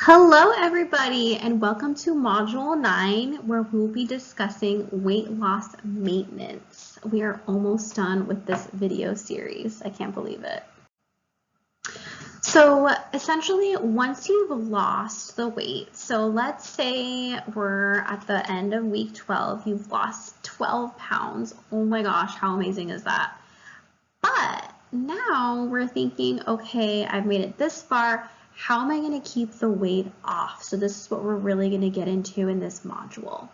Hello everybody and welcome to Module 9 where we'll be discussing weight loss maintenance. We are almost done with this video series. I can't believe it. So essentially once you've lost the weight, so let's say we're at the end of week 12, you've lost 12 pounds. Oh my gosh, how amazing is that? But now we're thinking, okay, I've made it this far. How am I going to keep the weight off? So this is what we're really going to get into in this module.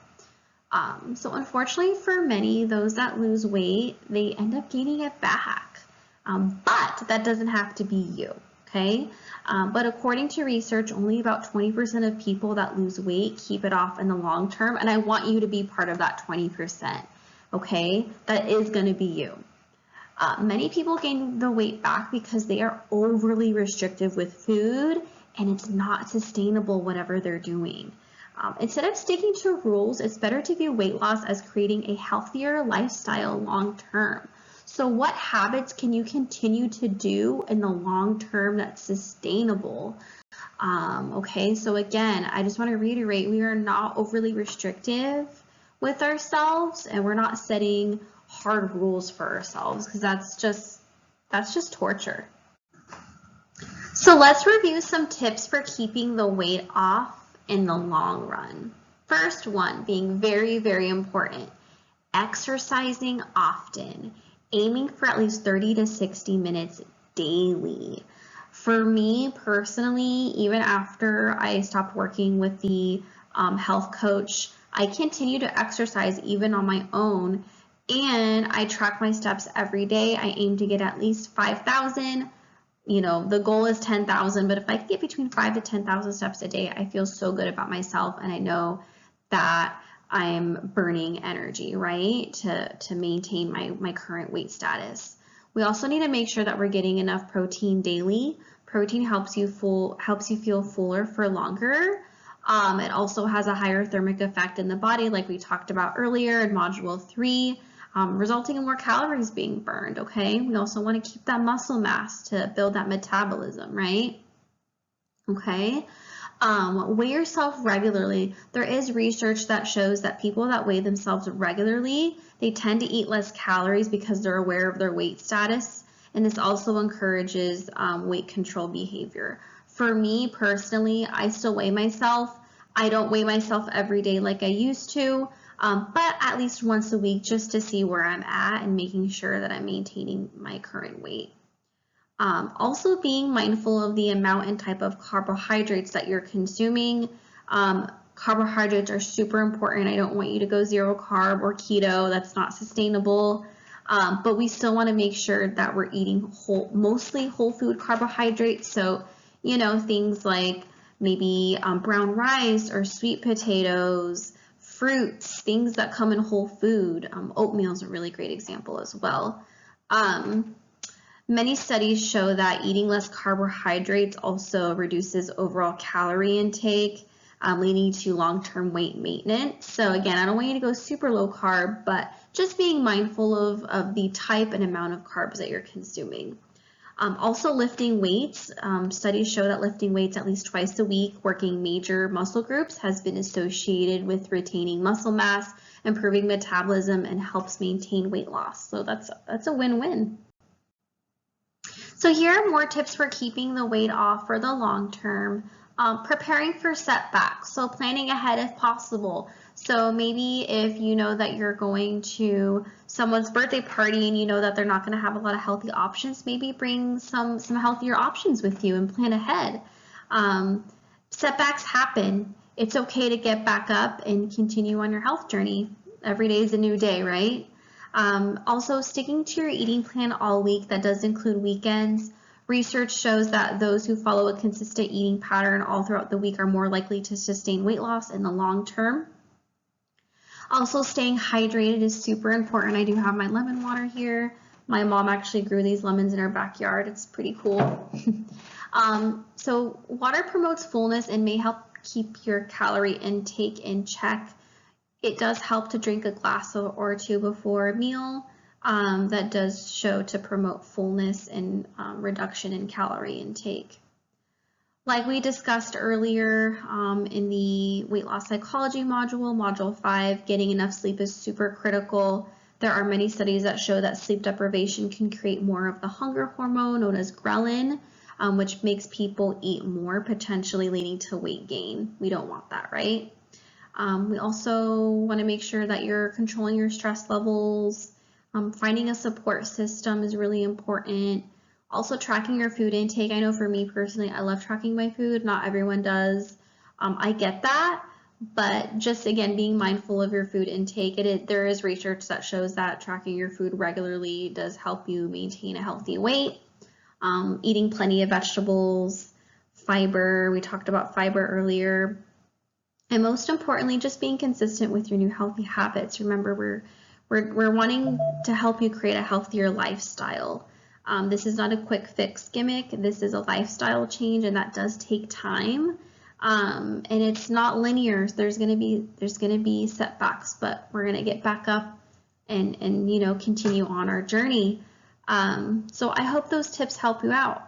So unfortunately for many, those that lose weight, they end up gaining it back. But that doesn't have to be you, okay? But according to research, only about 20% of people that lose weight keep it off in the long term. And I want you to be part of that 20%, okay? That is going to be you. Many people gain the weight back because they are overly restrictive with food and it's not sustainable whatever they're doing. Instead of sticking to rules, it's better to view weight loss as creating a healthier lifestyle long term. So what habits can you continue to do in the long term that's sustainable? Okay, so again, I just want to reiterate, we are not overly restrictive with ourselves and we're not setting hard rules for ourselves because that's just torture. So let's review some tips for keeping the weight off in the long run. First one being very, very important, exercising often, aiming for at least 30 to 60 minutes daily. For me personally, even after I stopped working with the health coach, I continue to exercise even on my own. And I track my steps every day. I aim to get at least 5,000. You know, the goal is 10,000, but if I can get between 5 to 10,000 steps a day, I feel so good about myself and I know that I'm burning energy, right, to maintain my current weight status. We also need to make sure that we're getting enough protein daily. Protein helps you feel fuller for longer. It also has a higher thermic effect in the body, like we talked about earlier in Module 3. Resulting in more calories being burned, okay? We also want to keep that muscle mass to build that metabolism, right? Okay. Weigh yourself regularly. There is research that shows that people that weigh themselves regularly, they tend to eat less calories because they're aware of their weight status, and this also encourages weight control behavior. For me personally, I still weigh myself. I don't weigh myself every day like I used to. But at least once a week just to see where I'm at and making sure that I'm maintaining my current weight. Also being mindful of the amount and type of carbohydrates that you're consuming. Carbohydrates are super important. I don't want you to go zero carb or keto. That's not sustainable. But we still want to make sure that we're eating mostly whole food carbohydrates. So, you know, things like maybe brown rice or sweet potatoes, fruits, things that come in whole food. Oatmeal is a really great example as well. Many studies show that eating less carbohydrates also reduces overall calorie intake, leading to long-term weight maintenance. So again, I don't want you to go super low carb, but just being mindful of the type and amount of carbs that you're consuming. Also lifting weights, studies show that lifting weights at least twice a week, working major muscle groups has been associated with retaining muscle mass, improving metabolism, and helps maintain weight loss. So that's a win-win. So here are more tips for keeping the weight off for the long term. Preparing for setbacks, so planning ahead if possible. So maybe if you know that you're going to someone's birthday party and you know that they're not going to have a lot of healthy options, maybe bring some healthier options with you and plan ahead. Setbacks happen. It's okay to get back up and continue on your health journey. Every day is a new day, right? Also, sticking to your eating plan all week, that does include weekends. Research shows that those who follow a consistent eating pattern all throughout the week are more likely to sustain weight loss in the long term. Also, staying hydrated is super important. I do have my lemon water here. My mom actually grew these lemons in her backyard. It's pretty cool. So water promotes fullness and may help keep your calorie intake in check. It does help to drink a glass or two before a meal. That does show to promote fullness and reduction in calorie intake. Like we discussed earlier in the weight loss psychology module, module 5, getting enough sleep is super critical. There are many studies that show that sleep deprivation can create more of the hunger hormone known as ghrelin, which makes people eat more, potentially leading to weight gain. We don't want that, right? We also want to make sure that you're controlling your stress levels. Finding a support system is really important. Also tracking your food intake. I know for me personally, I love tracking my food. Not everyone does. I get that, but just again, being mindful of your food intake. There is research that shows that tracking your food regularly does help you maintain a healthy weight. Eating plenty of vegetables, fiber. We talked about fiber earlier. And most importantly, just being consistent with your new healthy habits. Remember, we're wanting to help you create a healthier lifestyle. This is not a quick fix gimmick. This is a lifestyle change, and that does take time. And it's not linear. There's gonna be setbacks, but we're gonna get back up and continue on our journey. So I hope those tips help you out.